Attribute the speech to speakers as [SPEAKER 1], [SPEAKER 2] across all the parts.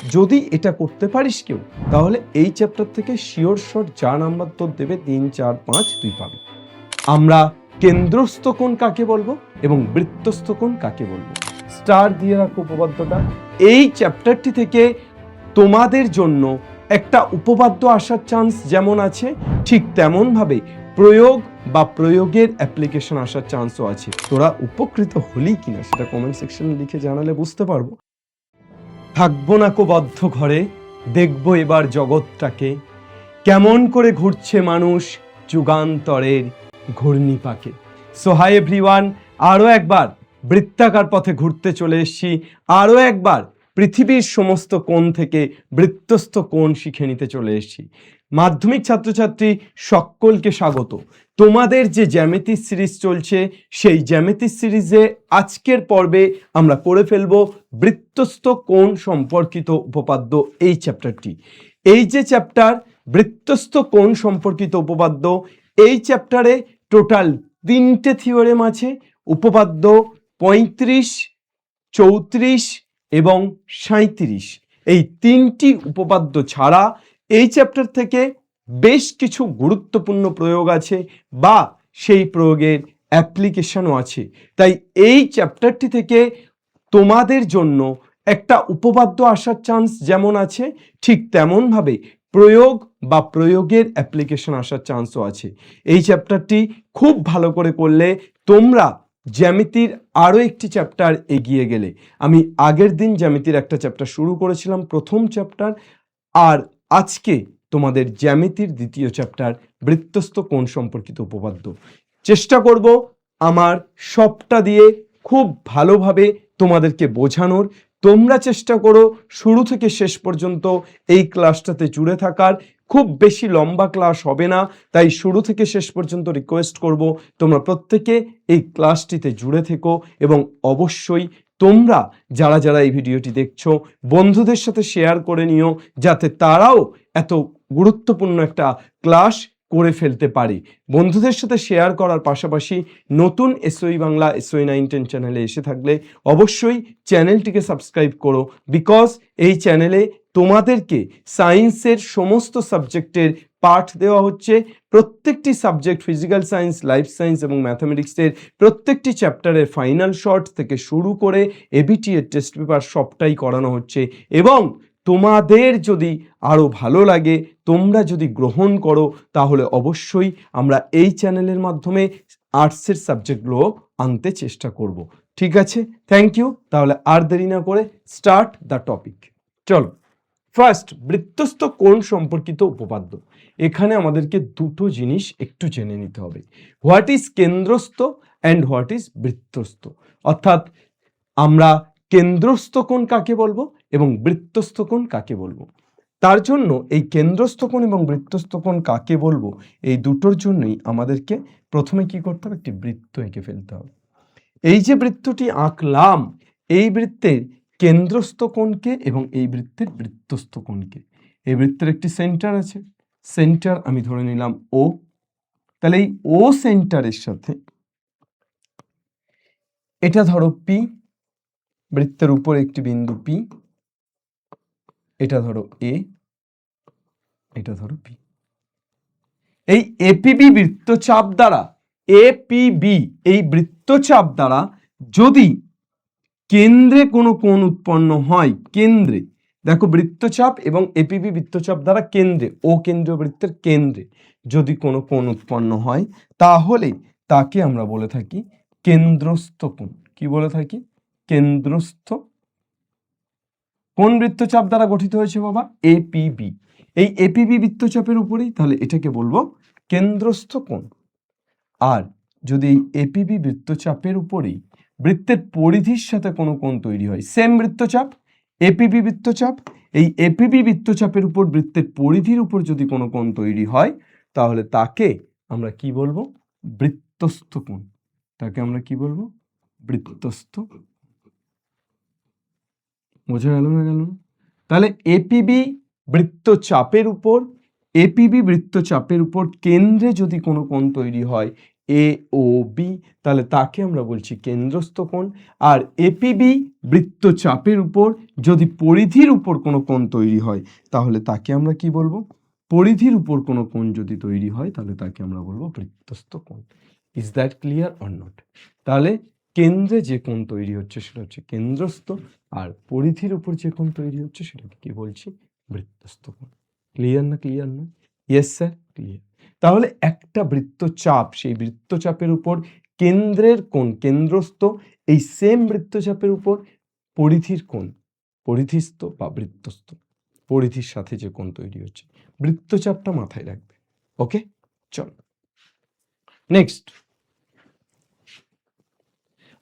[SPEAKER 1] যদি এটা করতে পারিস কেউ, তাহলে এই চ্যাপ্টার থেকে শিওর শট যা নাম্বার তোর দেবে 3, 4, 5 তুই পাবি। আমরা কেন্দ্রস্থ কোণ কাকে বলবো এবং বৃত্তস্থ কোণ কাকে বলবো, স্টার দিয়ে রাখো উপপাদ্যটা। এই চ্যাপ্টারটি থেকে তোমাদের জন্য একটা উপপাদ্য আসার চান্স যেমন আছে, ঠিক তেমন ভাবে প্রয়োগ বা প্রয়োগের অ্যাপ্লিকেশন আসার চান্সও আছে। তোরা উপকৃত হলি কিনা সেটা কমেন্ট সেকশনে লিখে জানালে বুঝতে পারবো। থাকবো না কো বদ্ধ ঘরে, দেখবো এবার জগৎটাকে, কেমন করে ঘুরছে মানুষ যুগান্তরের ঘূর্ণিপাকে। সো হাই এভরিওয়ান, আরও একবার বৃত্তাকার পথে ঘুরতে চলে এসেছি। আরও একবার পৃথিবীর সমস্ত কোণ থেকে বৃত্তস্থ কোণ শিখে নিতে চলে এসেছি। মাধ্যমিক ছাত্রছাত্রী সকলকে স্বাগত। তোমাদের যে জ্যামিতি সিরিজ চলছে, সেই জ্যামিতি সিরিজে আজকের পর্বে আমরা করে ফেলবো বৃত্তস্থ কোণ সম্পর্কিত উপপাদ্য এই চ্যাপ্টারটি। এই যে চ্যাপ্টার বৃত্তস্থ কোণ সম্পর্কিত উপপাদ্য, এই চ্যাপ্টারে টোটাল 3টে থিওরেম আছে। উপপাদ্য 35, 34 এবং 37। এই 3টি উপপাদ্য ছাড়া এই চ্যাপ্টার থেকে বেশ কিছু গুরুত্বপূর্ণ প্রয়োগ আছে বা সেই প্রয়োগের অ্যাপ্লিকেশনও আছে। তাই এই চ্যাপ্টারটি থেকে তোমাদের জন্য একটা উপপাদ্য আসার চান্স যেমন আছে, ঠিক তেমনভাবে প্রয়োগ বা প্রয়োগের অ্যাপ্লিকেশন আসার চান্সও আছে। এই চ্যাপ্টারটি খুব ভালো করে করলে তোমরা জ্যামিতির আরও একটি চ্যাপ্টার এগিয়ে গেলে। আমি আগের দিন জ্যামিতির একটা চ্যাপ্টার শুরু করেছিলাম, প্রথম চ্যাপ্টার, আর আজকে তোমাদের জ্যামিতির দ্বিতীয় চ্যাপ্টার বৃত্তস্থ কোণ সম্পর্কিত উপপাদ্য। চেষ্টা করব আমার সবটা দিয়ে খুব ভালোভাবে তোমাদেরকে বোঝানোর। তোমরা চেষ্টা করো শুরু থেকে শেষ পর্যন্ত এই ক্লাসটাতে জুড়ে থাকার। খুব বেশি লম্বা ক্লাস হবে না, তাই শুরু থেকে শেষ পর্যন্ত রিকোয়েস্ট করব তোমরা প্রত্যেকে এই ক্লাসটিতে জুড়ে থেকো এবং অবশ্যই তোমরা যারা যারা এই ভিডিওটি দেখছো বন্ধুদের সাথে শেয়ার করে নিও, যাতে তারাও এত গুরুত্বপূর্ণ একটা ক্লাস করে ফেলতে পারে। বন্ধুদের সাথে শেয়ার করার পাশাপাশি নতুন এসওই বাংলা এসওই 910 চ্যানেলে এসে থাকলে অবশ্যই চ্যানেলটিকে সাবস্ক্রাইব করো, বিকজ এই চ্যানেলে তোমাদেরকে সায়েন্সের সমস্ত সাবজেক্টের পাঠ দেওয়া হচ্ছে। প্রত্যেকটি subject, physical science, life science এবং ম্যাথামেটিক্সের প্রত্যেকটি চ্যাপ্টারের ফাইনাল শর্ট থেকে শুরু করে এবিটি এর টেস্ট পেপার সবটাই করানো হচ্ছে। এবং তোমাদের যদি আরও ভালো লাগে, তোমরা যদি গ্রহণ করো, তাহলে অবশ্যই আমরা এই চ্যানেলের মাধ্যমে আর্টসের সাবজেক্টগুলো আনতে চেষ্টা করব। ঠিক আছে, থ্যাংক ইউ। তাহলে আর দেরি না করে স্টার্ট দ্য টপিক। চলো, ফার্স্ট বৃত্তস্থ কোণ সম্পর্কিত উপপাদ্য। এখানে আমাদেরকে দুটো জিনিস একটু জেনে নিতে হবে, হোয়াট ইজ কেন্দ্রস্থ অ্যান্ড হোয়াট ইজ বৃত্তস্থ। অর্থাৎ আমরা কেন্দ্রস্থ কোণ কাকে বলবো এবং বৃত্তস্থ কোণ কাকে বলবো। তার জন্য এই কেন্দ্রস্থ কোণ এবং বৃত্তস্থ কোণ কাকে বলবো, এই দুটোর জন্যই আমাদেরকে প্রথমে কি করতে হবে, একটি বৃত্ত এঁকে ফেলতে হবে। এই যে বৃত্তটি আঁকলাম, এই বৃত্তের কেন্দ্রস্থ কোণকে এবং এই বৃত্তের বৃত্তস্থ কোণকে, এই বৃত্তের একটি সেন্টার আছে, সেন্টার আমি ধরে নিলাম ও। তাহলে এই ও সেন্টারের সাথে এটা ধরো পি, বৃত্তের উপরে একটি বিন্দু পি, এটা ধরো এ, এটা ধরো পি। এই এপিবি বৃত্তচাপ দ্বারা, এপিবি এই বৃত্তচাপ দ্বারা যদি কেন্দ্রে কোনো কোণ উৎপন্ন হয়, কেন্দ্রে দেখো বৃত্তচাপ এবং এপিবি বৃত্তচাপ দ্বারা কেন্দ্রে, ও কেন্দ্রীয় বৃত্তের কেন্দ্রে যদি কোনো কোণ উৎপন্ন হয়, তাহলে তাকে আমরা বলে থাকি কেন্দ্রস্থ কোণ। কি বলে থাকি? কেন্দ্রস্থ। কোন বৃত্তচাপ দ্বারা গঠিত হয়েছে বাবা? এপিবি। এই এপিবি বৃত্তচাপের উপরেই তাহলে এটাকে বলবো কেন্দ্রস্থ কোণ। আর যদি এই এপিবি বৃত্তচাপের উপরেই বৃত্তের পরিধির সাথে কোনো কোণ তৈরি হয়, সেম বৃত্তচাপ, এপিবি বৃত্তচাপ, এই এপিবি বৃত্তচাপের উপর বৃত্তের পরিধির উপর যদি কোনো কোণ তৈরি হয়, তাহলে তাকে আমরা কি বলবো? বৃত্তস্থ কোণ। তাকে আমরা কি বলবো? বৃত্তস্থ। বোঝা গেল না গেল? তাহলে এপিবি বৃত্তচাপের উপর, এপিবি বৃত্তচাপের উপর কেন্দ্রে যদি কোনো কোণ তৈরি হয়, এ ও বি, তাহলে তাকে আমরা বলছি কেন্দ্রস্থ কোণ। আর এপিবি বৃত্তচাপের উপর যদি পরিধির উপর কোনো কোণ তৈরি হয় তাহলে তাকে আমরা কি বলবো? পরিধির উপর কোনো কোণ যদি তৈরি হয় তাহলে তাকে আমরা বলবো বৃত্তস্থ কোণ। Is that clear or not? তাহলে কেন্দ্রে যে কোণ তৈরি হচ্ছে সেটা হচ্ছে কেন্দ্রস্থ, আর পরিধির উপর যে কোণ তৈরি হচ্ছে সেটাকে কি বলছি? বৃত্তস্থ কোণ। ক্লিয়ার না? ক্লিয়ার না? Yes sir, clear. তাহলে একটা বৃত্তচাপ, সেই বৃত্তচাপের উপর কেন্দ্রের কোণ কেন্দ্রস্থ, এই সেম বৃত্তচাপের উপর পরিধির কোণ পরিধিস্থ বা বৃত্তস্থ, পরিধির সাথে যে কোণ তৈরি হচ্ছে, বৃত্তচাপটা মাথায় রাখবে। ওকে, চল নেক্সট।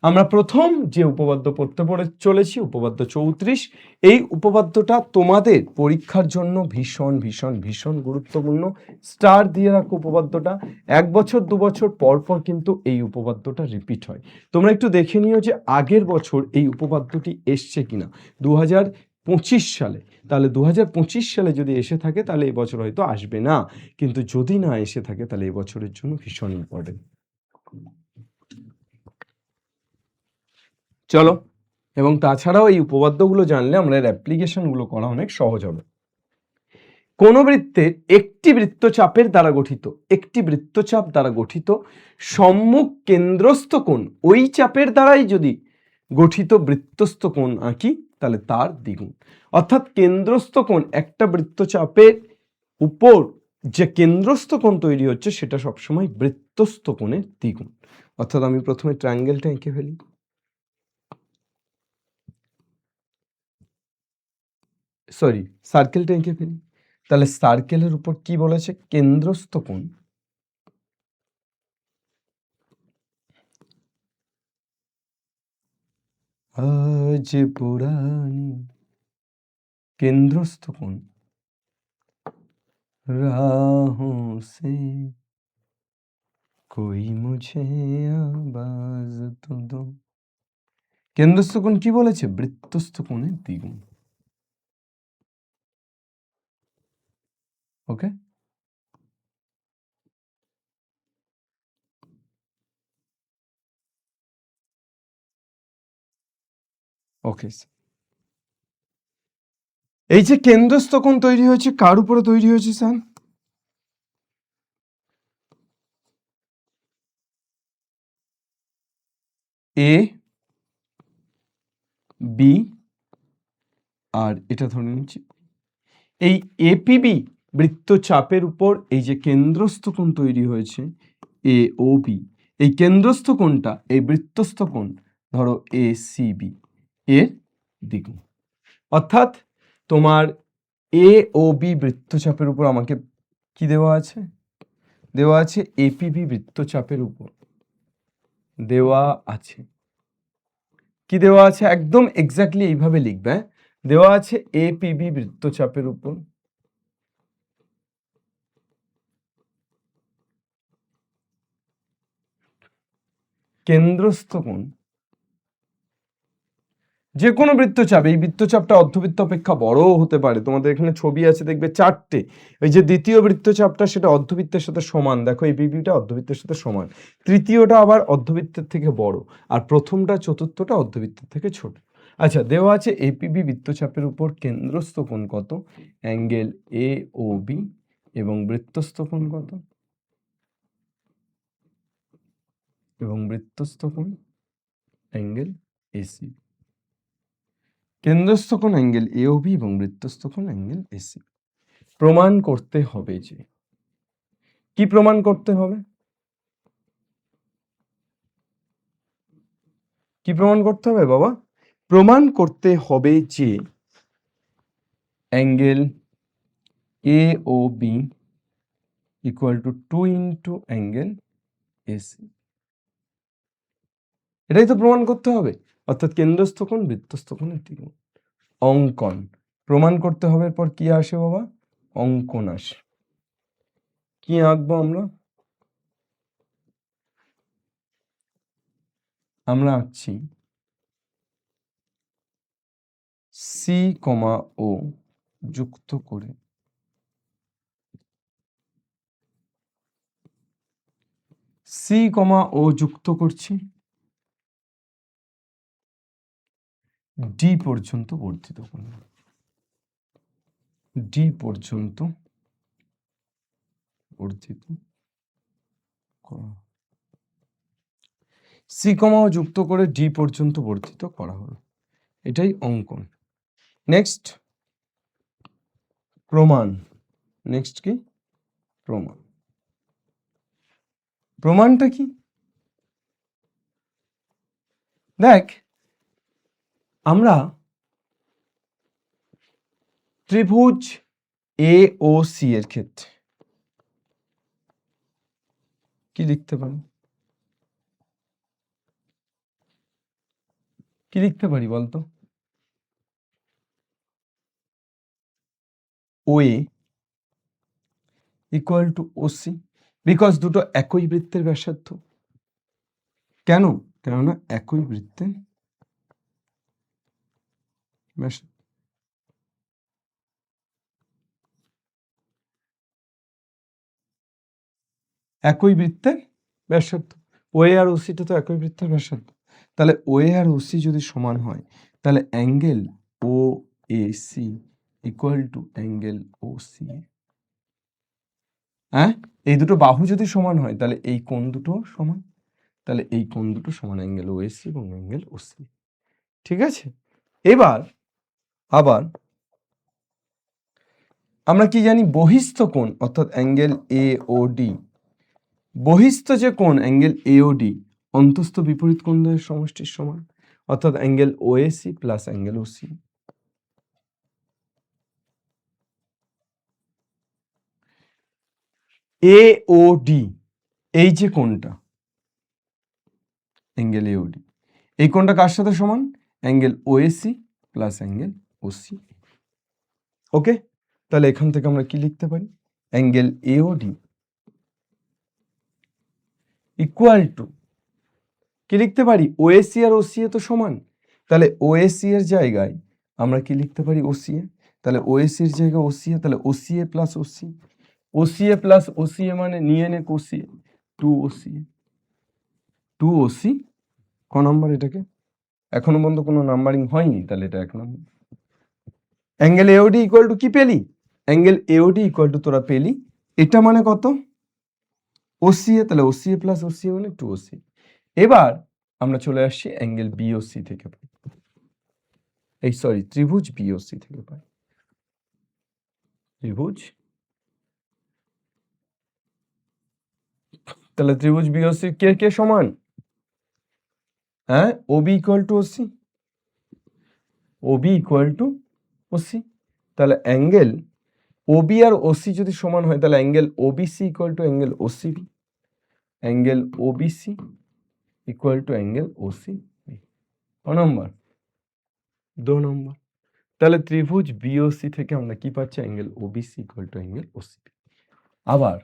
[SPEAKER 1] আমরা প্রথম যে উপপাদ্য পড়ে চলেছি, উপপাদ্য 34। এই উপপাদ্যটা তোমাদের পরীক্ষার জন্য ভীষণ ভীষণ ভীষণ গুরুত্বপূর্ণ। স্টার দিয়ে রাখো উপপাদ্যটা। 1 বছর 2 বছর পর পর কিন্তু এই উপপাদ্যটা রিপিট হয়। তোমরা একটু দেখে নিও যে আগের বছর এই উপপাদ্যটি এসছে কিনা 2025 সালে। তাহলে 2025 সালে যদি এসে থাকে তাহলে এবছর হয়তো আসবে না, কিন্তু যদি না এসে থাকে তাহলে এবছরের জন্য ভীষণ ইম্পর্টেন্ট। চলো, এবং তাছাড়াও এই উপপাদ্যগুলো জানলে আমরা এর অ্যাপ্লিকেশনগুলো করা অনেক সহজ হবে। কোন বৃত্তের একটি বৃত্তচাপের দ্বারা গঠিত, একটি বৃত্তচাপ দ্বারা গঠিত সম্মুখ কেন্দ্রস্থ কোণ ওই চাপের দ্বারাই যদি গঠিত বৃত্তস্থ কোণ আঁকি তাহলে তার দ্বিগুণ। অর্থাৎ কেন্দ্রস্থ কোণ, একটা বৃত্তচাপের উপর যে কেন্দ্রস্থ কোণ তৈরি হচ্ছে সেটা সবসময় বৃত্তস্থ কোণের দ্বিগুণ। অর্থাৎ আমি প্রথমে ট্রায়াঙ্গেলটা এঁকে ফেলি, সরি সার্কেলটা এঁকে ফেলি। তাহলে সার্কেলের উপর কি বলেছে? কেন্দ্রস্থ কোণ আজ পুরানি কেন্দ্রস্থ কোণ রাहों से कोई मुझे आवाज तो दो। কেন্দ্রস্থ কোণ কি বলেছে? বৃত্তস্থ কোণের দ্বিগুণ। ওকে, ওকে। এই যে কেন্দ্রস্থ কোণ তৈরি হয়েছে কার উপরে তৈরি হয়েছে স্যার? এ বি, আর এটা ধরে নিচ্ছি এই এপিবি বৃত্তচাপের উপর এই যে কেন্দ্রস্থ কোণ তৈরি হয়েছে এ ও বি, এই কেন্দ্রস্থ কোণটা এই বৃত্তস্থ কোণ ধরো এ সি বি এর দ্বিগুণ। অর্থাৎ তোমার এ ও বি বৃত্তচাপের উপর আমাকে কি দেওয়া আছে? দেওয়া আছে এপিবি বৃত্তচাপের উপর দেওয়া আছে, কি দেওয়া আছে? একদম এক্স্যাক্টলি এইভাবে লিখবে। দেওয়া আছে এপিবি বৃত্তচাপের উপর কেন্দ্রস্থ কোণ, যে কোনো বৃত্তচাপ, এই বৃত্তচাপটা অর্ধবৃত্ত অপেক্ষা বড়ও হতে পারে। তোমাদের এখানে ছবি আছে দেখবে 4টে। এই যে দ্বিতীয় বৃত্তচাপটা সেটা অর্ধবৃত্তের সাথে সমান, দেখো এই পিবিটা অর্ধবৃত্তের সাথে সমান, তৃতীয়টা আবার অর্ধবৃত্তের থেকে বড়, আর প্রথমটা চতুর্থটা অর্ধবৃত্তের থেকে ছোট। আচ্ছা, দেওয়া আছে এপিবি বৃত্তচাপের উপর কেন্দ্রস্থ কোণ কত? অ্যাঙ্গেল এ ও বি, এবং বৃত্তস্থ কোণ কত? এবং বৃত্তস্থ কোণ অ্যাঙ্গেল এসি। কেন্দ্রস্থ কোণ অ্যাঙ্গেল এওবি এবং বৃত্তস্থ কোণ অ্যাঙ্গেল এসি। প্রমাণ করতে হবে যে, কি প্রমাণ করতে হবে? কি প্রমাণ করতে হবে বাবা? প্রমাণ করতে হবে যে angle A O B equal to 2 into angle AC. এটাই তো প্রমাণ করতে হবে। অর্থাৎ কেন্দ্রস্থ কোণ বৃত্তস্থ কোণের দ্বিগুণ। অঙ্কন প্রমাণ করতে হবে, এরপর কি আসে বাবা? অঙ্কন আসে। কি আঁকবো আমরা? আমরা আঁকছি সি কমা ও যুক্ত করে সি কমা ও যুক্ত করছি ডি পর্যন্ত বর্ধিত করুন, ডি পর্যন্ত বর্ধিত করা, সি কমা ও যুক্ত করে ডি পর্যন্ত বর্ধিত করা হলো, এটাই অঙ্কন। নেক্সট প্রমাণ। নেক্সট কি? প্রমাণ। প্রমাণটা কি? দেখ, আমরা ত্রিভুজ এ ও সি এর ক্ষেত্রে কি লিখতে পারি? কি লিখতে পারি বলতো? OA equal to OC, because দুটো একই বৃত্তের ব্যাসার্ধ। কেন? কেননা একই বৃত্তের ব্যাসার্ধ। একই বৃত্তের ব্যাসার্ধ, OA আর OC টা তো একই বৃত্তের ব্যাসার্ধ। তাহলে OA আর OC যদি সমান হয়, তাহলে angle OAC equal to angle OCA। হ্যাঁ, এই দুটো বাহু যদি সমান হয়, তাহলে এই কোণ দুটো সমান, তাহলে এই কোণ দুটো সমান অ্যাঙ্গেল OAC এবং অ্যাঙ্গেল OC। ঠিক আছে? এবার আবার আমরা কি জানি? বহিস্থ কোণ অর্থাৎ অ্যাঙ্গেল AOD, বহিস্থ যে কোণ অ্যাঙ্গেল AOD অন্তস্থ বিপরীত কোণদ্বয়ের সমষ্টির সমান, অর্থাৎ angle OAC plus angle OC। AOD এই যে কোণটা অ্যাঙ্গেল AOD, এই কোণটা কার সাথে সমান? Angle OAC plus angle OC। ওকে, তাহলে এখান থেকে আমরা কি লিখতে পারি? অ্যাঙ্গেল AOD ইকুয়াল টু কি লিখতে পারি? OAC আর OCA তো সমান, তাহলে OAC এর জায়গায় আমরা কি লিখতে পারি? OCA। তাহলে OAC এর জায়গায় OCA, তাহলে OCA plus OC, OCA plus OCA মানে নিয়ে নে OCA, 2OCA, 2OC। ক নম্বর এটাকে? এখনো পর্যন্ত কোনো নাম্বারিং হয়নি, তাহলে এটা 1 নম্বর। অ্যাঙ্গেল AOD ইকুয়াল টু কি পেলি? অ্যাঙ্গেল AOD ইকুয়াল টু তোরা পেলি এটা মানে কত? OCA, তাহলে OCA প্লাস OCA মানে 2OC। এবার আমরা চলে আসছি অ্যাঙ্গেল BOC থেকে পাই, এই সরি ত্রিভুজ BOC থেকে পাই। ত্রিভুজ, তাহলে ত্রিভুজ BOC কে কে সমান? হ্যাঁ, OB equal to OC, OB equal to OC। তাহলে অ্যাঙ্গেল OB আর OC যদি সমান হয়, তাহলে angle OBC equal to angle OCB, angle OBC equal to angle OCB। ক নম্বর? 2 নম্বর। তাহলে ত্রিভুজ BOC থেকে আমরা কি পাচ্ছি? Angle OBC equal to angle OCB। আবার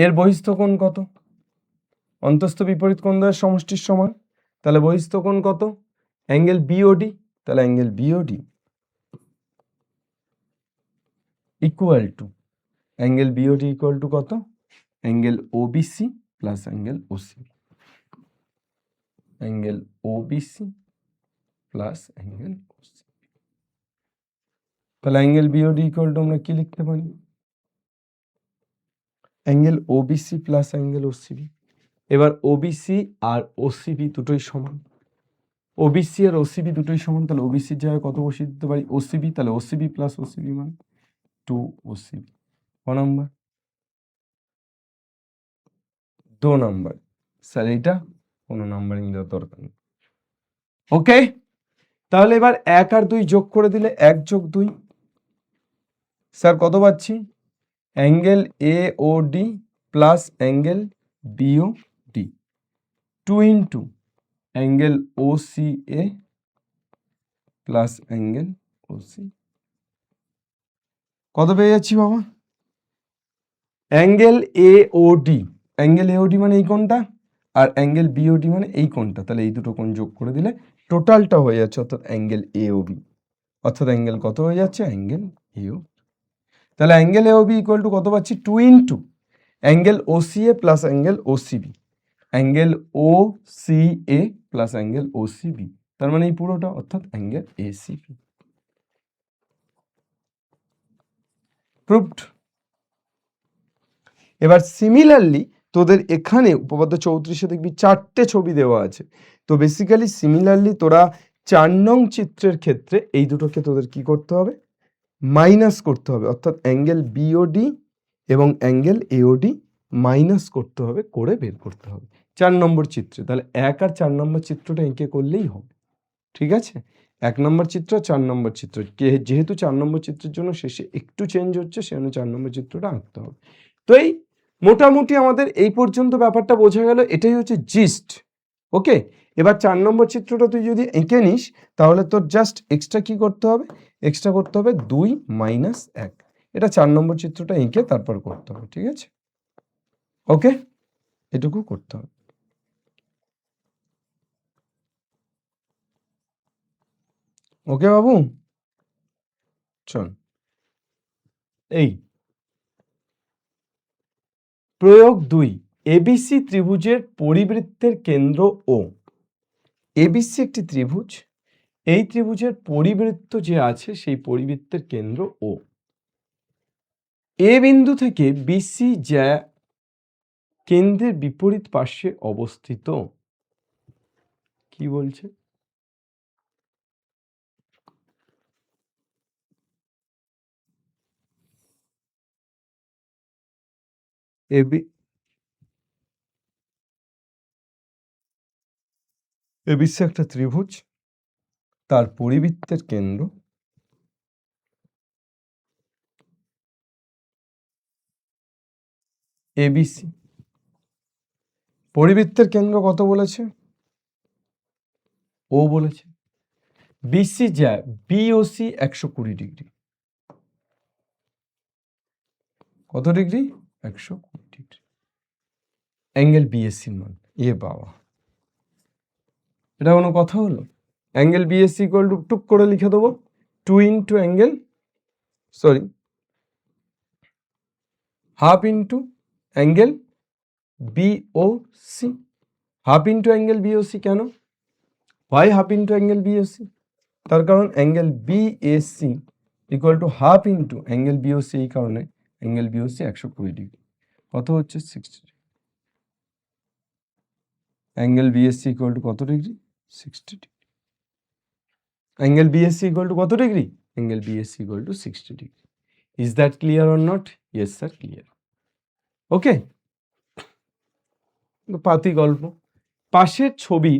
[SPEAKER 1] এর বহিস্থ কোণ কত? অন্তস্থ বিপরীত কোণদ্বয়ের সমষ্টির সমান, তাহলে বহিস্থ কোণ কত? অ্যাঙ্গেল BOD, তাহলে angle BOD equal to angle BOD equal to কত? Angle OBC plus angle OCB, angle OBC plus angle OCB। তাহলে অ্যাঙ্গেল BOD ইকুয়াল টু আমরা কি লিখতে পারি? Angle OBC plus angle OCB। এবার OBC আর OCB দুটোই সমান, OBC আর OCB দুটোই সমান, তাহলে OBC এর জায়গায় কত বসিয়ে দিতে পারি? OCB, তাহলে OCB প্লাস OCB মানে 2OCB। ক নম্বর? 2 নম্বর। স্যার এটা কোনো নাম্বারিং দেওয়ার দরকার নেই। ওকে, তাহলে এবার 1 আর 2 যোগ করে দিলে 1 যোগ 2, স্যার কত পাচ্ছি? Angle AOD plus angle BOD, 2 into angle OCA plus angle OC। কত পেয়ে যাচ্ছি বাবা? অ্যাঙ্গেল AOD, অ্যাঙ্গেল AOD মানে এই কোণটা, আর অ্যাঙ্গেল BOD মানে এই কোণটা, তাহলে এই দুটো কোণ যোগ করে দিলে টোটালটা হয়ে যাচ্ছে অর্থাৎ অ্যাঙ্গেল AOB, অর্থাৎ অ্যাঙ্গেল কত হয়ে যাচ্ছে? Angle AOB। তাহলে অ্যাঙ্গেল AOB ইকুয়াল টু কত পাচ্ছি? 2 into angle OCA plus angle OCB, angle OCA plus angle OCB, তার মানে এই পুরোটা অর্থাৎ অ্যাঙ্গেল এসিবি। প্রুভড। এবার সিমিলারলি তোদের এখানে উপপাদ্য 34-এ দেখবি 4টে ছবি দেওয়া আছে। তো বেসিক্যালি সিমিলারলি তোরা 4 নং চিত্রের ক্ষেত্রে এই দুটোকে তোদের কি করতে হবে, মাইনাস করতে হবে, অর্থাৎ অ্যাঙ্গেল বিওডি এবং অ্যাঙ্গেল এওডি মাইনাস করতে হবে, করে বের করতে হবে 4 নম্বর চিত্রে। তাহলে 1 আর 4 নম্বর চিত্রটা এঁকে করলেই হবে, ঠিক আছে? 1 নম্বর চিত্র 4 নম্বর চিত্র, যেহেতু 4 নম্বর চিত্রের জন্য শেষে একটু চেঞ্জ হচ্ছে, সেজন্য 4 নম্বর চিত্রটা আঁকতে হবে। তো এই মোটামুটি আমাদের এই পর্যন্ত ব্যাপারটা বোঝা গেল, এটাই হচ্ছে জিস্ট। ওকে, এবার 4 নম্বর চিত্রটা তুই যদি এঁকে নিস তাহলে তোর জাস্ট এক্সট্রা কি করতে হবে, এক্সট্রা করতে হবে 2 মাইনাস 1। এটা 4 নম্বর চিত্রটা এঁকে তারপর করতে হবে, ঠিক আছে? ওকে, এটুকু করতে হবে। ওকে বাবু, চল। এই প্রয়োগ 2, এবিসি ত্রিভুজের পরিবৃত্তের কেন্দ্র ও। এবিসি একটি ত্রিভুজ, এই ত্রিভুজের পরিবৃত্ত যে আছে সেই পরিবৃত্তের কেন্দ্র ও। এ বিন্দু থেকে বিসি যা কেন্দ্রের বিপরীত পার্শ্বে অবস্থিত। কি বলছে? এবিসি একটা ত্রিভুজ, তার পরিবৃত্তের কেন্দ্র এবিসি। পরিবৃত্তের কেন্দ্র কত বলেছে? ও বলেছে। বিসি যা বিওসি 120 ডিগ্রি। কত ডিগ্রি? 120 ডিগ্রি। অ্যাঙ্গেল বিএসসির মান, এ বাবা, এটা কোনো কথা হলো? অ্যাঙ্গেল বিএসসি ইকুয়াল টু টুক করে লিখে দেবো 2 into angle, sorry, half into angle BOC. Half into angle BOC কেন? Why half into angle BOC? তার কারণ angle BSC equal to half into angle BOC, এই কারণে অ্যাঙ্গেল বিওসি 120 ডিগ্রি। কত হচ্ছে? 60 degree. Angle BSC equal to কত degree? 60 degree. Angle BSC equal to কত degree? Angle BSC equal to 60 degree. Is that clear or not? Yes sir, clear. Okay, পাতি গল্প। পাশের ছবি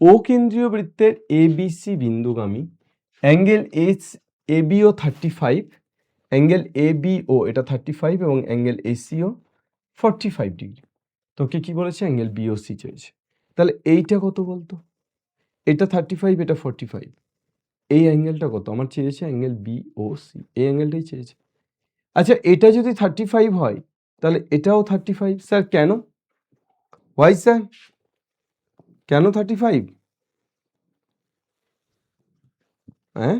[SPEAKER 1] ও কেন্দ্রীয় বৃত্তের এবিসি বিন্দুগামী, angle H ABO 35, angle ABO এটা 35 এবং অ্যাঙ্গেল এসিও 45 ডিগ্রি। তোকে কি বলেছে? অ্যাঙ্গেল বিওসি চেয়েছে। তাহলে এইটা কত বলতো? এটা 35, এটা 45, এই অ্যাঙ্গেলটা কত? আমার চেয়েছে অ্যাঙ্গেল বিওসি, এই অ্যাঙ্গেলটাই চেয়েছে। আচ্ছা, এটা যদি 35 হয় তাহলে এটাও 35। স্যার কেন? ওয়াই স্যার, কেন 35? হ্যাঁ,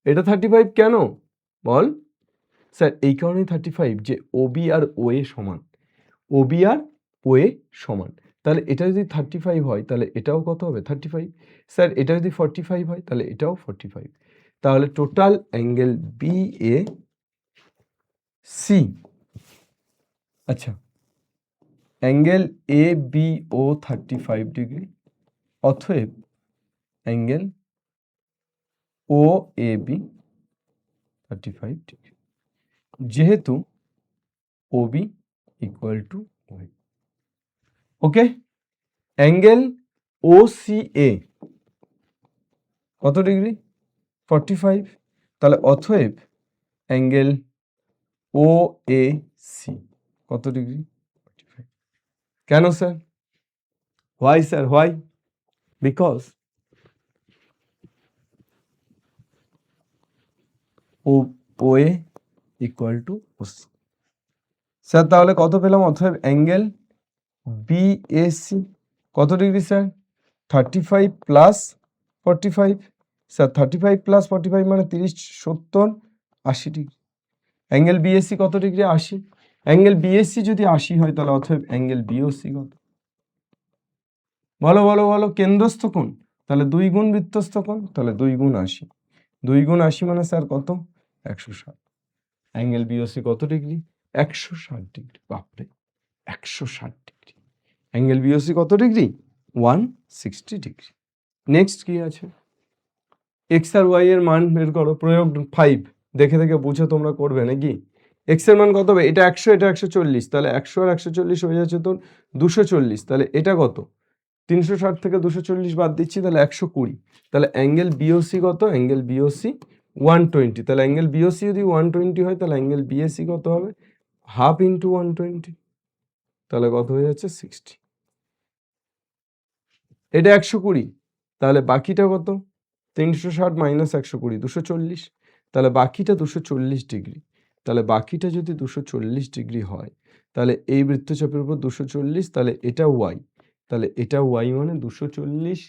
[SPEAKER 1] এটা 35 কেন বল? স্যার এই কারণেই 35 যে ওবি আর ওএ সমান, ওবি আর ওএ সমান। তাহলে এটা যদি 35 হয় তাহলে এটাও কত হবে? 35। স্যার এটা যদি 45 হয় তাহলে এটাও 45। তাহলে টোটাল অ্যাঙ্গেল বিএ সি, আচ্ছা angle A B O 35 degree, অতএব angle O A B 35 degree, যেহেতু OB equal to OA. Okay, angle O C A কত ডিগ্রি? 45। তাহলে অতএব অ্যাঙ্গেল ও এ সি কত ডিগ্রি? 45। কেন sir? Why sir, why? Because OA equal to OC. Sir তাহলে কত পেলাম? অতএব অ্যাঙ্গেল বিএসি কত degree sir? 35 plus 45। Sir 35 plus 45 মানে 30, 70, 80 ডিগ্রি। অ্যাঙ্গেল বিএসসি কত ডিগ্রি? 80। অ্যাঙ্গেল বিএসসি যদি 80 হয় তাহলে অতএব অ্যাঙ্গেল বিওসি কত? বলো বলো বলো। কেন্দ্রস্থ কোণ, তাহলে 2 গুণ বৃত্তস্থ কোণ, তাহলে 2 গুণ 80। 2 গুণ 80 মানে স্যার কত? 160। অ্যাঙ্গেল বিওসি কত ডিগ্রি? 160 ডিগ্রি। বাপরে, 160 ডিগ্রি। অ্যাঙ্গেল বিওসি কত ডিগ্রি? 160 ডিগ্রি। নেক্সট কি আছে? এক্স আর ওয়াই এর মান বের করো। প্রয়োগ 5 দেখে দেখে বুঝে তোমরা করবে নাকি? এক্স এর মান কত হবে? এটা 100, এটা 140, তাহলে 100 আর 140 হয়ে যাচ্ছে তোর 240। তাহলে এটা কত? 360 থেকে 240 বাদ দিচ্ছি, তাহলে 120। তাহলে অ্যাঙ্গেল বিওসি কত? Angle BOC 120। তাহলে অ্যাঙ্গেল বিওসি যদি 120 হয় তাহলে অ্যাঙ্গেল বিএসি কত হবে? হাফ ইন্টু 120, তাহলে কত হয়ে যাচ্ছে? 60। এটা 120, তাহলে বাকিটা কত? 360 মাইনাস 120, 240। তাহলে বাকিটা 240 ডিগ্রি। তাহলে বাকিটা যদি 240 ডিগ্রি হয় তাহলে এই বৃত্তচাপের উপর 240, তাহলে এটা ওয়াই, তাহলে এটা ওয়াই মানে 240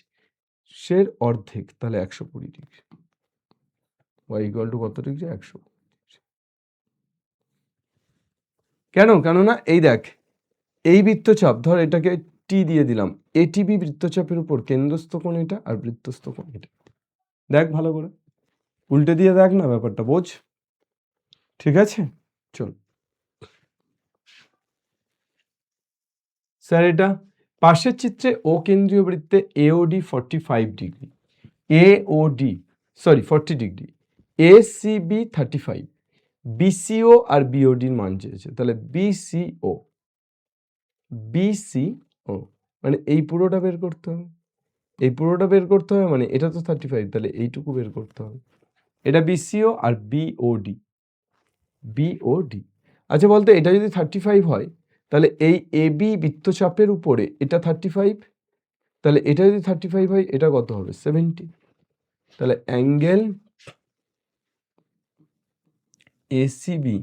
[SPEAKER 1] অর্ধেক, তাহলে 120 ডিগ্রি। ওয়াই ইকুয়াল টু কত ডিগ্রি? 100। কেননা এই দেখ, এই বৃত্তচাপ ধর এটাকে টি দিয়ে দিলাম, এটিবি বৃত্তচাপের উপর কেন্দ্রস্থ কোণ এটা আর বৃত্তস্থ কোণ এটা। দেখ ভালো করে, উল্টে দিয়ে দেখ না, ব্যাপারটা বোঝ। ঠিক আছে, চল স্যার এটা পাশের চিত্রে ও কেন্দ্রীয় বৃত্তে AOD 45 degree, AOD 40 degree, ACB 35, বিসিও আর বিওডির মান চেয়েছে। তাহলে বিসিও মানে এই পুরোটা বের করতে হবে, এই পুরোটা বের করতে হবে, মানে এটা তো 35, তাহলে এইটুকু বের করতে হবে। এটা বিসিও আর বিওডি। আচ্ছা বলতো, এটা যদি 35 হয় তাহলে এই এবি বৃত্তচাপের উপরে এটা 35, তাহলে এটা যদি 35 হয় এটা কত হবে? 70। তাহলে angle ACB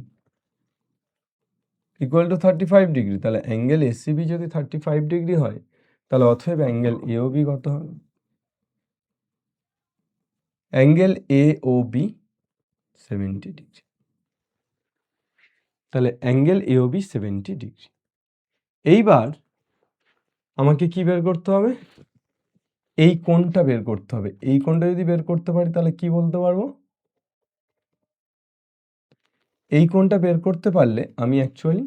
[SPEAKER 1] equal two 35 degree. তাহলে অ্যাঙ্গেল এসিবি যদি 35 ডিগ্রি হয় তাহলে অতএব অ্যাঙ্গেল এওবি কত হবে? Angle AOB 70 degree. তাহলে অ্যাঙ্গেল এওবি 70 ডিগ্রি। এইবার আমাকে কি বের করতে হবে? এই কোণটা বের করতে হবে। এই কোণটা যদি বের করতে পারি তাহলে কি বলতে পারবো? এই কোণটা বের করতে পারলে আমি অ্যাকচুয়ালি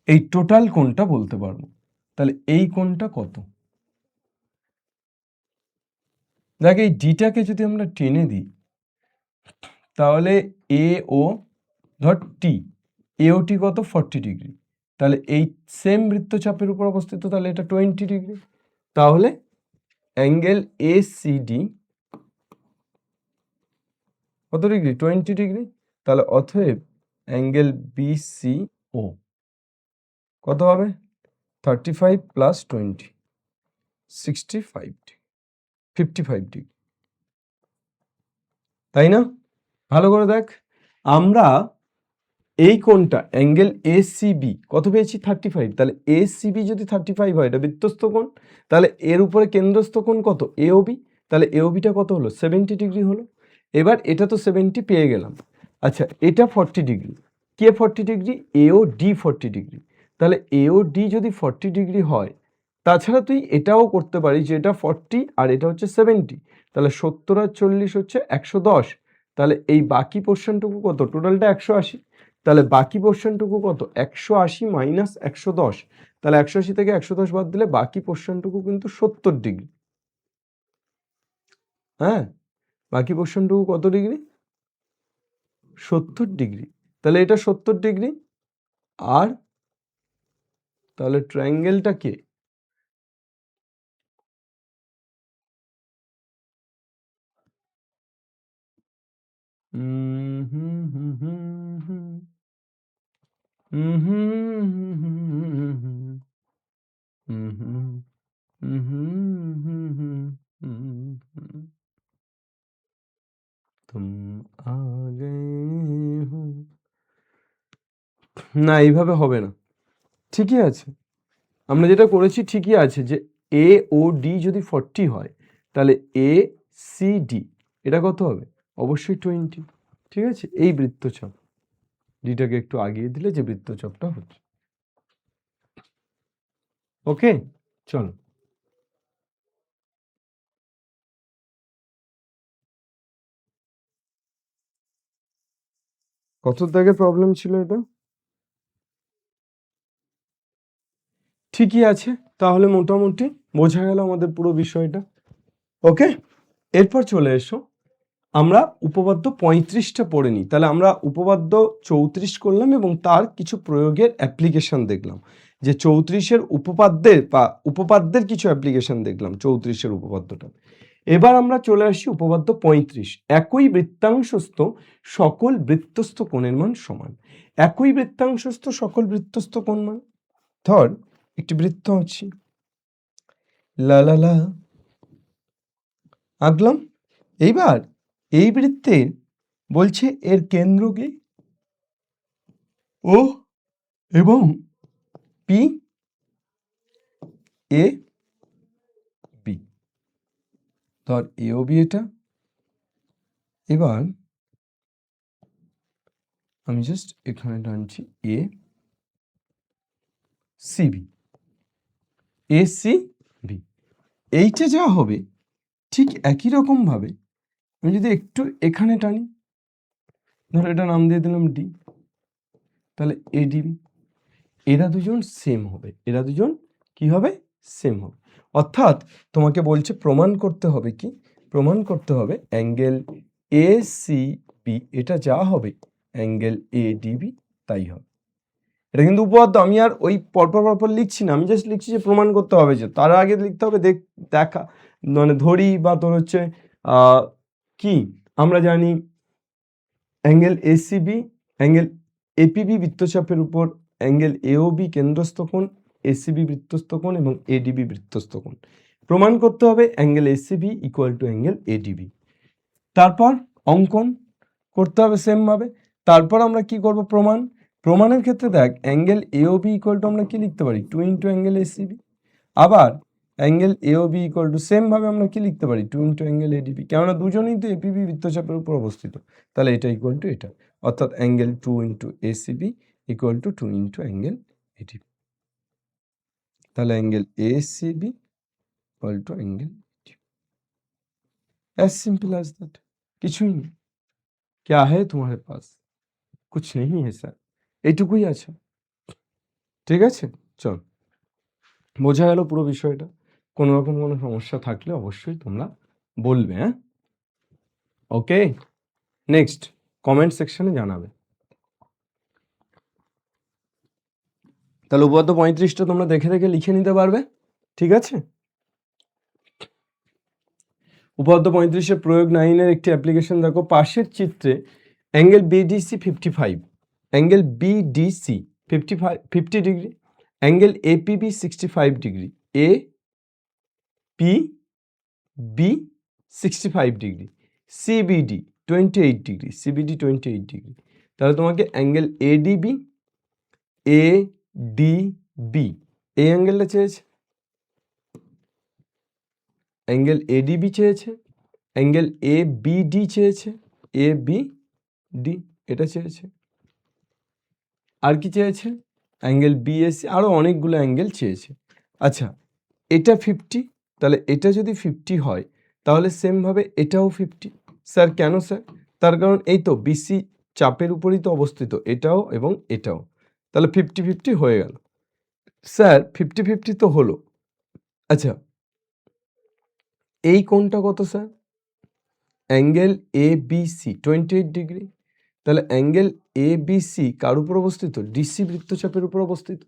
[SPEAKER 1] এই টোটাল কোণটা বলতে পারবো। তাহলে এই কোণটা কত? দেখ, এই ডিটাকে যদি আমরা টেনে দিই তাহলে এ ও ধর টি, এওটি কত? 40 ডিগ্রি। তাহলে এই সেম বৃত্তচাপের উপর অবস্থিত, তাহলে এটা 20 ডিগ্রি। তাহলে অ্যাঙ্গেল এসিডি কত ডিগ্রি? 20 ডিগ্রি। তাহলে অতএব অ্যাঙ্গেল বিসিও কত হবে? 35 প্লাস 20, 65 ডিগ্রি, 55 ডিগ্রি। তাই না? ভালো করে দেখ, আমরা এই কোণটা অ্যাঙ্গেল এসিবি কত পেয়েছি? 35। তাহলে এসিবি যদি 35 হয় এটা বৃত্তস্থ কোণ, তাহলে এর উপরে কেন্দ্রস্থ কোণ কত? এওবি। তাহলে এওবিটা কত হলো? 70 ডিগ্রি হলো। এবার এটা তো 70 পেয়ে গেলাম। আচ্ছা, এটা 40 ডিগ্রি। কে 40 ডিগ্রি? এও ডি 40 ডিগ্রি। তাহলে এও ডি যদি 40 ডিগ্রি হয়, তাছাড়া তুই এটাও করতে পারিস যে এটা 40 আর এটা হচ্ছে 70, তাহলে 70 আর 40 হচ্ছে 110। তাহলে এই বাকি পোর্শনটুকু কত? টোটালটা 180। তাহলে বাকি পোর্শনটুকু কত? 180 মাইনাস 110। তাহলে 180 থেকে 110 বাদ দিলে বাকি পোর্শনটুকু কিন্তু 70 ডিগ্রি। হ্যাঁ, বাকি পোর্শনটুকু কত ডিগ্রি? 70 ডিগ্রি। তাহলে এটা 70 ডিগ্রি। আর তাহলে ট্রায়াঙ্গেলটা কে? তুম আ গয়ে হো। না, এইভাবে হবে না। ঠিকই আছে, আমরা যেটা করেছি ঠিকই আছে, যে এ ও ডি যদি 40 হয় তাহলে এ সি ডি এটা কত হবে? অবশ্যই 20। ঠিক আছে, এই বৃত্তচাপ ডিটাকে একটু আগিয়ে দিলে যে বৃত্তচাপটা হচ্ছে। ওকে, চলো। কত দাগের প্রবলেম ছিল এটা? ঠিকই আছে, তাহলে মোটামুটি বোঝা গেল আমাদের পুরো বিষয়টা। ওকে, এরপর চলে এসো আমরা উপপাদ্য 35টা পড়ে নিই। তাহলে আমরা উপপাদ্য 34 করলাম এবং তার কিছু প্রয়োগের অ্যাপ্লিকেশন দেখলাম, যে 34-এর উপপাদ্যের কিছু অ্যাপ্লিকেশন দেখলাম 34-এর উপপাদ্যটা। এবার আমরা চলে আসি উপপাদ্য 35। একই বৃত্তাংশস্থ সকল বৃত্তস্থ কোণের মান সমান। একই বৃত্তাংশস্থ সকল বৃত্তস্থ কোণ মান, ধর একটি বৃত্ত আঁকছি, লা লা লা আঁকলাম। এইবার এই বৃত্তের বলছে এর কেন্দ্র কি ও এবং পি এ বি, ধর এ ও বি এটা। এবার আমি জাস্ট এখানে টানছি A C B, A C B. এইটা যা হবে ঠিক একই রকম ভাবে আমি যদি একটু এখানে টানি, ধর এটা নাম দিয়ে দিলাম ডি, তাহলে এডিবি, এরা দুজন সেম হবে, এরা দুজন কি হবে? সেম হবে। অর্থাৎ তোমাকে বলছে প্রমাণ করতে হবে কি? প্রমাণ করতে হবে অ্যাঙ্গেল এ সি বি এটা যা হবে অ্যাঙ্গেল এ ডিবি তাই হবে। এটা কিন্তু উপপাদ্য, আমি আর ওই পরপর পরপর লিখছি না, আমি জাস্ট লিখছি যে প্রমাণ করতে হবে, যে তার আগে লিখতে হবে দেখা, মানে ধরি বা তোর হচ্ছে কি আমরা জানি অ্যাঙ্গেল এসিবি, অ্যাঙ্গেল এপিবি বৃত্তচাপের উপর অ্যাঙ্গেল এওবি কেন্দ্রস্থ কোণ, এসিবি বৃত্তস্থ কোণ এবং এডিবি বৃত্তস্থ কোণ। প্রমাণ করতে হবে angle ACB equal to angle ADB. তারপর অঙ্কন করতে হবে সেমভাবে। তারপর আমরা কি করব? প্রমাণের ক্ষেত্রে দেখ অ্যাঙ্গেল এওবি ইকুয়াল টু আমরা কি লিখতে পারি? 2 ইন্টু অ্যাঙ্গেল এসিবি। আবার অ্যাঙ্গেল এওবি ইকুয়াল টু সেমভাবে আমরা কি লিখতে পারি? 2 ইন্টু অ্যাঙ্গেল এডিবি, কেননা দুজনেই তো এপিবি বৃত্তচাপের উপর অবস্থিত। তাহলে এটা ইকুয়াল টু এটা, অর্থাৎ angle 2 into ACB equal to 2 into angle ADB. তাহলে angle ACB equal to angle ADB. As simple as that, কিছুই নেই। क्या है तुम्हारे पास? कुछ नहीं है স্যার, এইটুকুই আছে। ঠিক আছে, চল, বোঝা গেল পুরো বিষয়টা। কোনো রকম কোনো সমস্যা থাকলে অবশ্যই তোমরা বলবে, হ্যাঁ? ওকে, নেক্সট কমেন্ট সেকশনে জানাবে। তাহলে উপপাদ্য 35টা তোমরা দেখে দেখে লিখে নিতে পারবে, ঠিক আছে? উপপাদ্য 35-এর প্রয়োগ 9-এর একটি অ্যাপ্লিকেশন দেখো। পাশের চিত্রে angle BDC 55, angle BDC 50 degree, angle APB 65 degree, A P B 65 degree, CBD 28 degree, CBD 28 degree. তাহলে তোমাকে angle ADB, A D B এই অ্যাঙ্গেলটা চেয়েছে, অ্যাঙ্গেল এডিবি চেয়েছে, অ্যাঙ্গেল এ বিডি চেয়েছে, এ বি ডি এটা চেয়েছে, আর কি চেয়েছে? অ্যাঙ্গেল বিএসি, আরও অনেকগুলো অ্যাঙ্গেল চেয়েছে। আচ্ছা, এটা 50, তাহলে এটা যদি 50 হয় তাহলে সেমভাবে এটাও 50। স্যার কেন স্যার? তার কারণ এই তো বিসি চাপের উপরই তো অবস্থিত, এটাও এবং এটাও, তাহলে 50-50 হয়ে গেল। স্যার 50-50 তো হলো। আচ্ছা, এই কোণটা কত sir? Angle A B C 28 degree. তাহলে অ্যাঙ্গেল এ বি সি কার উপর অবস্থিত? ডিসি বৃত্তচাপের উপর অবস্থিত।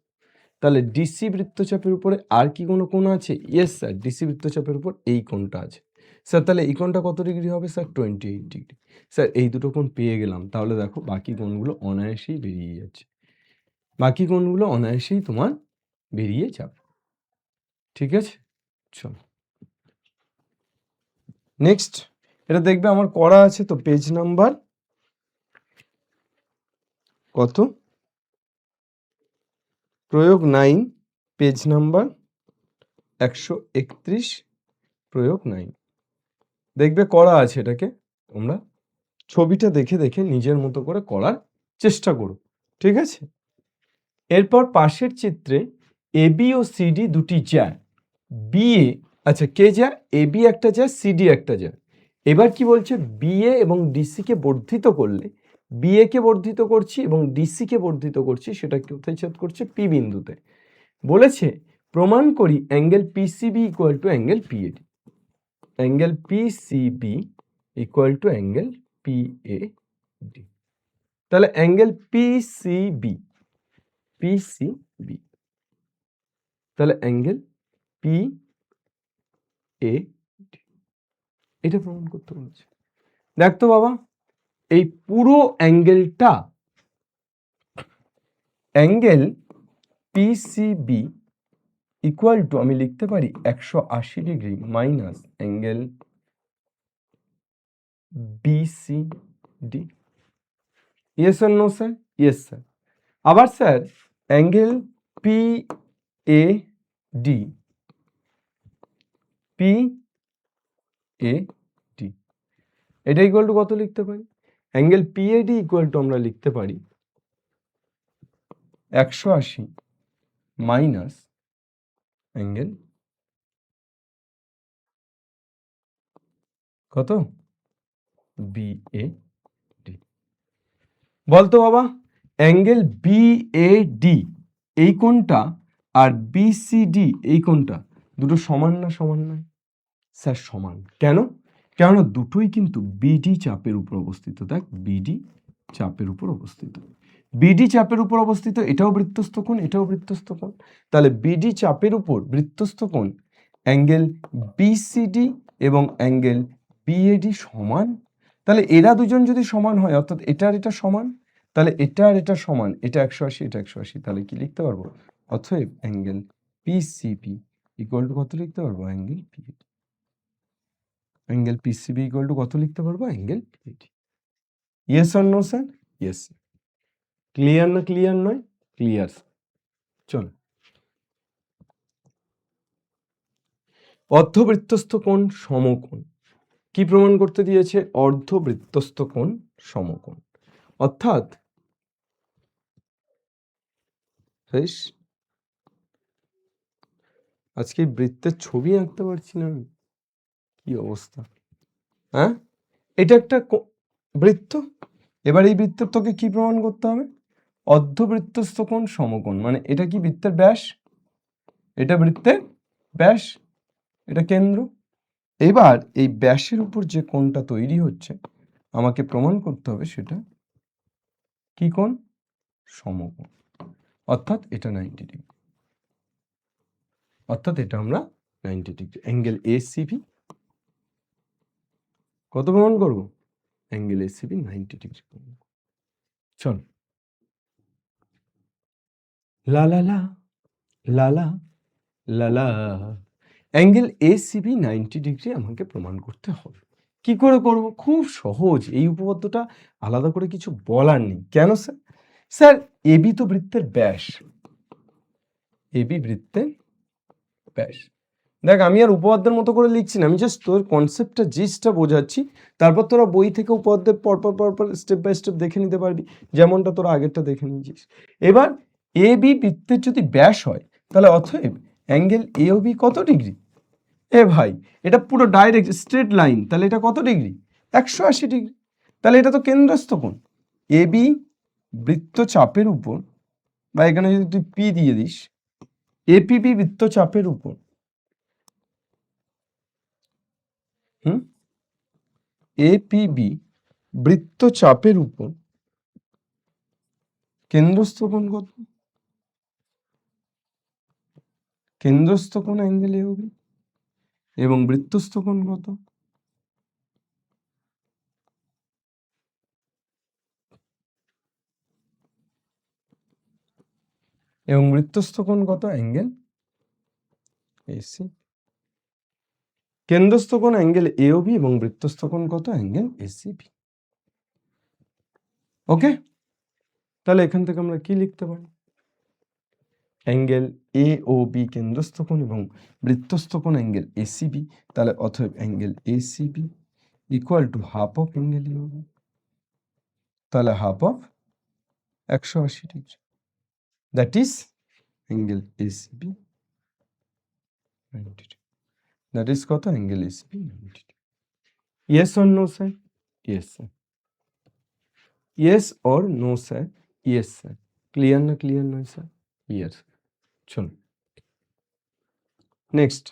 [SPEAKER 1] তাহলে ডিসি বৃত্তচাপের উপরে আর কি কোনো কোণ আছে? ইয়েস স্যার, ডিসি বৃত্তচাপের উপর এই কোণটা আছে। স্যার তাহলে এই কোণটা কত ডিগ্রি হবে? Sir 28 degree. স্যার এই দুটো কোণ পেয়ে গেলাম, তাহলে দেখো বাকি কোণগুলো অনায়াসেই বেরিয়ে যাচ্ছে, বাকি কোণগুলো অনায়াসেই তোমার বেরিয়ে যাবে। ঠিক আছে, চলো নেক্সট। এটা দেখবে আমার করা আছে তো, পেজ নাম্বার কত? প্রয়োগ 9, পেজ নাম্বার 131, প্রয়োগ 9 দেখবে করা আছে। এটাকে তোমরা ছবিটা দেখে দেখে নিজের মতো করে করার চেষ্টা করো, ঠিক আছে? এরপর পাশের চিত্রে এবি ও সিডি দুটি জ্যা, বিএ, আচ্ছা কে জ্যা? এবি একটা জ্যা, সিডি একটা জ্যা। এবার কি বলছে? বিএ এবং ডিসি কে বর্ধিত করলে, বিএ কে বর্ধিত করছি এবং ডিসি কে বর্ধিত করছি, সেটা কোথায় ছেদ করছে? পি বিন্দুতে। বলেছে প্রমাণ করি angle PCB equal to angle PAD. Angle PCB equal to angle PAD. তাহলে অ্যাঙ্গেল পিসিবি, পিসিবি, তাহলে অ্যাঙ্গেল পি এ, এটা প্রমাণ করতে বলছে। দেখ তো বাবা, এই পুরো অ্যাঙ্গেলটা, অ্যাঙ্গেল পিসিবি ইকুয়াল টু আমি লিখতে পারি 180 degree minus angle BCD. Yes or no sir? Yes sir. আবার sir angle P A D, P A D, এটা ইকুয়াল টু কত লিখতে পারি? Angle P A D equal to আমরা লিখতে পারি 180 মাইনাস অ্যাঙ্গেল কত? B A D. বলতো বাবা, অ্যাঙ্গেল বি এ ডি এই কোণটা আর বিসিডি এই কোণটা দুটো সমান না সমান নয়? স্যার সমান। কেন? কেননা দুটোই কিন্তু বিডি চাপের উপর অবস্থিত। দেখ, বিডি চাপের উপর অবস্থিত, বিডি চাপের উপর অবস্থিত, এটাও বৃত্তস্থ কোণ, এটাও বৃত্তস্থ কোণ। তাহলে বিডি চাপের উপর বৃত্তস্থ কোণ অ্যাঙ্গেল বিসিডি এবং অ্যাঙ্গেল বিএডি সমান। তাহলে এরা দুজন যদি সমান হয়, অর্থাৎ এটা আর এটা সমান, তাহলে এটা আর এটা সমান, এটা 180, এটা 180, তাহলে কি লিখতে পারবো? অতএব অ্যাঙ্গেল পিসিবি ইকুয়াল টু কত লিখতে পারবো? Angle PAD. Angle PCB equal to কত লিখতে পারবো? Angle PAD. Yes or no sir? Yes. Clear না ক্লিয়ার নয়? ক্লিয়ার। চলো, অর্ধবৃত্তস্থ কোণ সমকোণ কি প্রমাণ করতে দিয়েছে? অর্ধবৃত্তস্থ কোণ সমকোণ, অর্থাৎ আজকে বৃত্তের ছবি আঁকতে পারছি না আমি, কি অবস্থা। হ্যাঁ, এটা একটা বৃত্ত। এবার এই বৃত্তের তোকে কি প্রমাণ করতে হবে? অর্ধবৃত্তস্থ কোণ সমকোণ, মানে এটা কি বৃত্তের ব্যাস, এটা বৃত্তের ব্যাস, এটা কেন্দ্র। এবার এই ব্যাসের উপর যে কোণটা তৈরি হচ্ছে আমাকে প্রমাণ করতে হবে সেটা কি কোণ? সমকোণ, অর্থাৎ এটা 90 ডিগ্রি, অর্থাৎ এটা আমরা 90 ডিগ্রি। অ্যাঙ্গেল এসিবি কত প্রমাণ করব? Angle ACB 90 degree. চল, লা লা লা লা লা লা লা, অ্যাঙ্গেল এসিবি 90 ডিগ্রি আমাকে প্রমাণ করতে হবে। কি করে করব? খুব সহজ, এই উপপাদ্যটা আলাদা করে কিছু বলার নেই। কেন স্যার? স্যার এবি তো বৃত্তের ব্যাস, এবি বৃত্তের ব্যাস। দেখ, আমি আর উপপাদ্যের মতো করে লিখছি না, আমি জাস্ট তোর কনসেপ্টটা জিসটা বোঝাচ্ছি, তারপর তোরা বই থেকে উপপাদ্যের পরপর পরপর স্টেপ বাই স্টেপ দেখে নিতে পারবি, যেমনটা তোরা আগেরটা দেখে নিয়েছিস। এবার এ বি বৃত্তের যদি ব্যাস হয়, তাহলে অতএব অ্যাঙ্গেল এ ও বি কত ডিগ্রি? এ ভাই, এটা পুরো ডাইরেক্ট স্ট্রেট লাইন, তাহলে এটা কত ডিগ্রি? 180 ডিগ্রি। তাহলে এটা তো কেন্দ্রস্থ কোণ। এ বি বৃত্তচাপের উপর, বা এখানে যদি তুই পি দিয়ে দিস, এপিবি বৃত্তচাপের উপর, এপিবি বৃত্তচাপের উপর কেন্দ্রস্থ কোণ কত? কেন্দ্রস্থ কোণ অ্যাঙ্গেল এ ও বি, এবং বৃত্তস্থ কোণ কত? এবং বৃত্তস্থ কোণ কত? Angle AC. কেন্দ্রস্থ কোণ অ্যাঙ্গেল এ ও বি এবং বৃত্তস্থ কোণ কত? Angle ACB. ওকে, তাহলে এখান থেকে আমরা কি লিখতে পারি? অ্যাঙ্গেল এ ও বি কেন্দ্রস্থ কোণ এবং বৃত্তস্থ কোণ অ্যাঙ্গেল এসিবি, তাহলে অতএব angle ACB equal to half of angle A O B, তাহলে half of 180 degree, that is angle ACB 90 degree. That is কত? Angle ACB 90 degree. Yes or no sir? Yes sir. Yes or no sir? Yes sir. Clear না clear নয় sir? Yes. চলো next,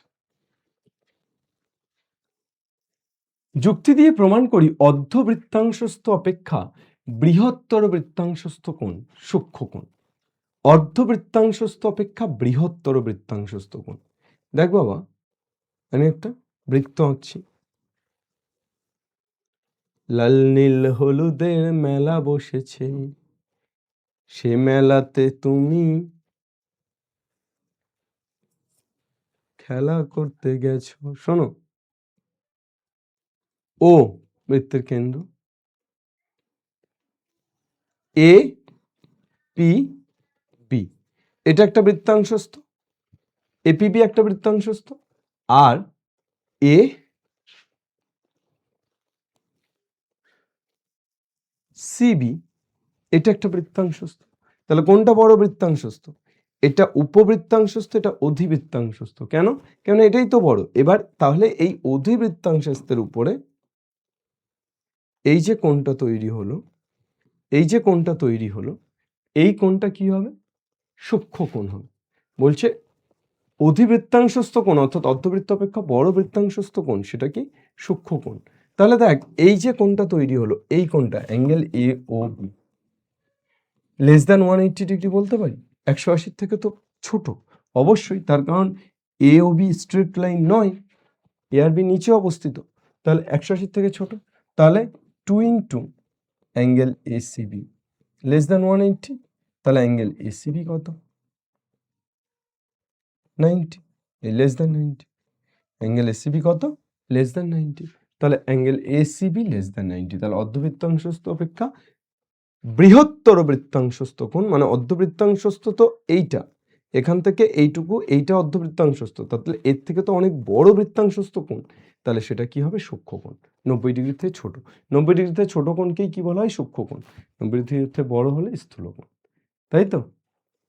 [SPEAKER 1] যুক্তি দিয়ে প্রমাণ করি অর্ধবৃত্তাংশস্থ অপেক্ষা বৃহত্তর বৃত্তাংশস্থ কোণ সূক্ষ্ম কোণ। অর্ধবৃত্তাংশস্থ অপেক্ষা বৃহত্তর বৃত্তাংশস্থ কোণ। দেখ বাবা, আমি একটা বৃত্ত আঁকছি। লাল নীল হলুদের মেলা বসেছে, সে মেলাতে তুমি খেলা করতে গেছো। শোনো, ও বৃত্তের কেন্দ্র, এ পি বি এটা একটা বৃত্তাংশস্থ, এপিবি একটা বৃত্তাংশস্থ, আর এ সিবি এটা একটা বৃত্তাংশস্থ। তাহলে কোনটা বড় বৃত্তাংশস্থ? এটা উপবৃত্তাংশস্থ, এটা অধিবৃত্তাংশস্থ। কেন? কেন এটাই তো বড়। এবার তাহলে এই অধিবৃত্তাংশস্থের উপরে এই যে কোণটা তৈরি হলো, এই যে কোণটা তৈরি হলো, এই কোণটা কি হবে? সূক্ষ্ম কোণ হবে। বলছে অধিবৃত্তাংশস্থ কোণ অর্থাৎ অর্ধবৃত্ত অপেক্ষা বড় বৃত্তাংশস্থ কোণ সেটা কি? সূক্ষ্ম কোণ। তাহলে দেখ, এই যে কোণটা তৈরি হলো, এই কোণটা angle A O B less than 180 degree বলতে পারি? 180 থেকে তো ছোট অবশ্যই, তার কারণ A O B straight line নয়, এ আর বি নিচে অবস্থিত, তাহলে 180 থেকে ছোট। তাহলে 2 into angle A C B less than 180, তাহলে অ্যাঙ্গেল এ সি বি কত? 90, less than 90। Angle A C B কত? Less than 90। তাহলে angle A C B less than 90। তাহলে অর্ধবৃত্তাংশস্থ অপেক্ষা বৃহত্তর বৃত্তাংশস্থ কোণ, মানে অর্ধবৃত্তাংশস্থ তো এইটা, এখান থেকে এইটুকু, এইটা অর্ধবৃত্তাংশস্থ, তাহলে এর থেকে তো অনেক বড় বৃত্তাংশস্থ কোণ, তাহলে সেটা কি হবে? সূক্ষ্ম কোণ। 90 ডিগ্রি থেকে ছোট, 90 ডিগ্রি থেকে ছোট কোণকেই কি বলা হয়? সূক্ষ্ম কোণ। 90 ডিগ্রি থেকে বড় হলে স্থূল কোণ, তাই তো?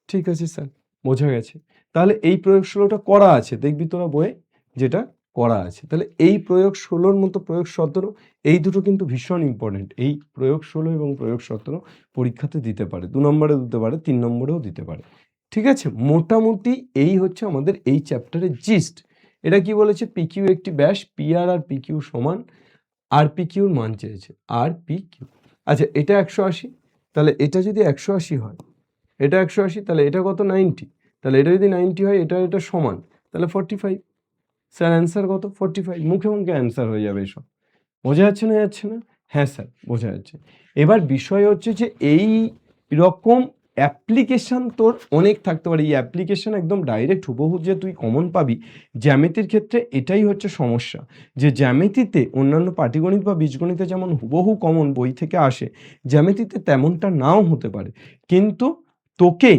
[SPEAKER 1] ঠিক আছে স্যার, বোঝা গেছে। তাহলে এই প্রয়োগ 16টা করা আছে, দেখবি তোরা বইয়ে যেটা করা আছে। তাহলে এই প্রয়োগ 16র মতো প্রয়োগ 17, এই দুটো কিন্তু ভীষণ ইম্পর্টেন্ট। এই প্রয়োগ 16 এবং প্রয়োগ 17 পরীক্ষাতে দিতে পারে, 2 নম্বরে দিতে পারে, 3 নম্বরেও দিতে পারে। ঠিক আছে, মোটামুটি এই হচ্ছে আমাদের এই চ্যাপ্টারের জিস্ট। এটা কি বলেছে? পিকিউ একটি ব্যাস, পিআর আর পিকিউ সমান, আর পিকিউর মান চেয়েছে, আর পিকিউ। আচ্ছা, এটা 180, তাহলে এটা যদি 180 হয়, এটা 180, তাহলে এটা কত? 90। তাহলে এটা যদি 90 হয়, এটা সমান, তাহলে 45। স্যার অ্যান্সার কত? 45। মুখে মুখে অ্যান্সার হয়ে যাবে এসব। বোঝা যাচ্ছে না? যাচ্ছে না? হ্যাঁ স্যার, বোঝা যাচ্ছে। এবার বিষয় হচ্ছে যে এই রকম অ্যাপ্লিকেশান তোর অনেক থাকতে পারে। এই অ্যাপ্লিকেশান একদম ডাইরেক্ট হুবহু যে তুই কমন পাবি, জ্যামিতির ক্ষেত্রে এটাই হচ্ছে সমস্যা, যে জ্যামিতিতে অন্যান্য পাটিগণিত বা বীজগণিতে যেমন হুবহু কমন বই থেকে আসে, জ্যামিতিতে তেমনটা নাও হতে পারে। কিন্তু তোকে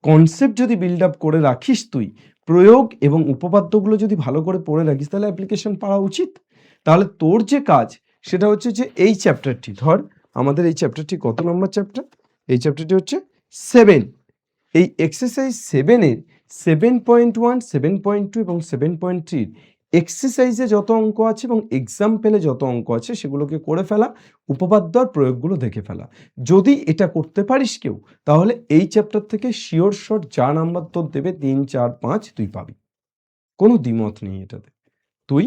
[SPEAKER 1] কনসেপ্ট যদি বিল্ড আপ করে রাখিস, তুই প্রয়োগ এবং উপপাদ্যগুলো যদি ভালো করে পড়ে রাখিস, তাহলে অ্যাপ্লিকেশন পাওয়া উচিত। তাহলে তোর যে কাজ সেটা হচ্ছে যে এই চ্যাপ্টারটি, ধর আমাদের এই চ্যাপ্টারটি কত নম্বর চ্যাপ্টার? এই চ্যাপ্টারটি হচ্ছে 7। এই এক্সারসাইজ 7-এর 7.1, 7.2 এবং 7.3 এক্সারসাইজে যত অঙ্ক আছে এবং এক্সাম্পলে যত অঙ্ক আছে সেগুলোকে করে ফেলা, উপপাদ্য আর প্রয়োগগুলো দেখে ফেলা। যদি এটা করতে পারিস কেউ, তাহলে এই চ্যাপ্টার থেকে শিওর শট যা নাম্বার তোর দেবে 3, 4, 5 তুই পাবি, কোনো দ্বিমত নেই এটাতে। তুই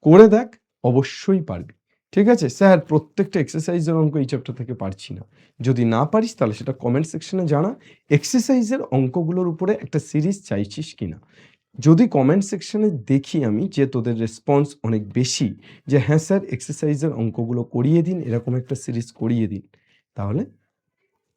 [SPEAKER 1] করে দেখ, অবশ্যই পারবি। ঠিক আছে স্যার, প্রত্যেকটা এক্সারসাইজের অঙ্ক এই চ্যাপ্টার থেকে পারছি না, যদি না পারিস তাহলে সেটা কমেন্ট সেকশনে জানা। এক্সারসাইজের অঙ্কগুলোর উপরে একটা সিরিজ চাইছিস কিনা, যদি কমেন্ট সেকশনে দেখি আমি যে তোদের রেসপন্স অনেক বেশি, যে হ্যাঁ স্যার এক্সারসাইজের অঙ্কগুলো করিয়ে দিন, এরকম একটা সিরিজ করিয়ে দিন, তাহলে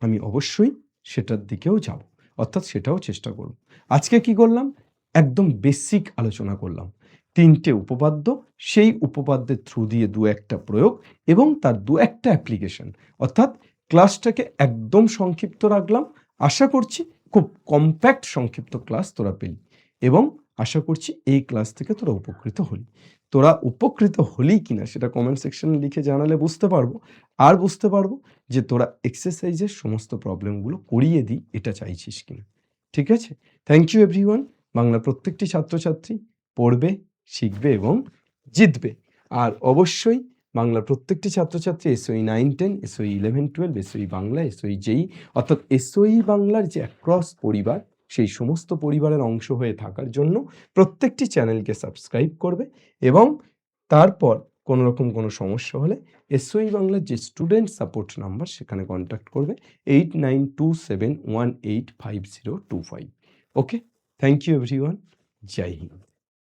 [SPEAKER 1] আমি অবশ্যই সেটার দিকেও যাব, অর্থাৎ সেটাও চেষ্টা করব। আজকে কি করলাম? একদম বেসিক আলোচনা করলাম, 3টে উপপাদ্য, সেই উপপাদ্যের থ্রু দিয়ে 2-1টা প্রয়োগ এবং তার 2-1টা অ্যাপ্লিকেশন, অর্থাৎ ক্লাসটাকে একদম সংক্ষিপ্ত রাখলাম। আশা করছি খুব কম্প্যাক্ট সংক্ষিপ্ত ক্লাস তোরা পেলি এবং আশা করছি এই ক্লাস থেকে তোরা উপকৃত হলি। তোরা উপকৃত হলি কিনা সেটা কমেন্ট সেকশনে লিখে জানালে বুঝতে পারবো। আর বুঝতে পারবো যে তোরা এক্সারসাইজের সমস্ত প্রবলেমগুলো করিয়ে দিই এটা চাইছিস কিনা। ঠিক আছে? Thank you everyone. বাংলার প্রত্যেকটি ছাত্রছাত্রী পড়বে, শিখবে এবং জিতবে। আর অবশ্যই বাংলার প্রত্যেকটি ছাত্রছাত্রী এসওই 9-10, এসওই 11-12, এসওই বাংলা, এসওই জেই অর্থাৎ এসওই বাংলার যে অ্যাক্রস পরিবার সেই সমস্ত পরিবারের অংশ হয়ে থাকার জন্য প্রত্যেকটি চ্যানেলকে সাবস্ক্রাইব করবে এবং তারপর কোনোরকম কোনো সমস্যা হলে এসওই বাংলার যে স্টুডেন্ট সাপোর্ট নাম্বার সেখানে কন্ট্যাক্ট করবে 8927185025। Okay, thank you everyone. জয় হিন্দ।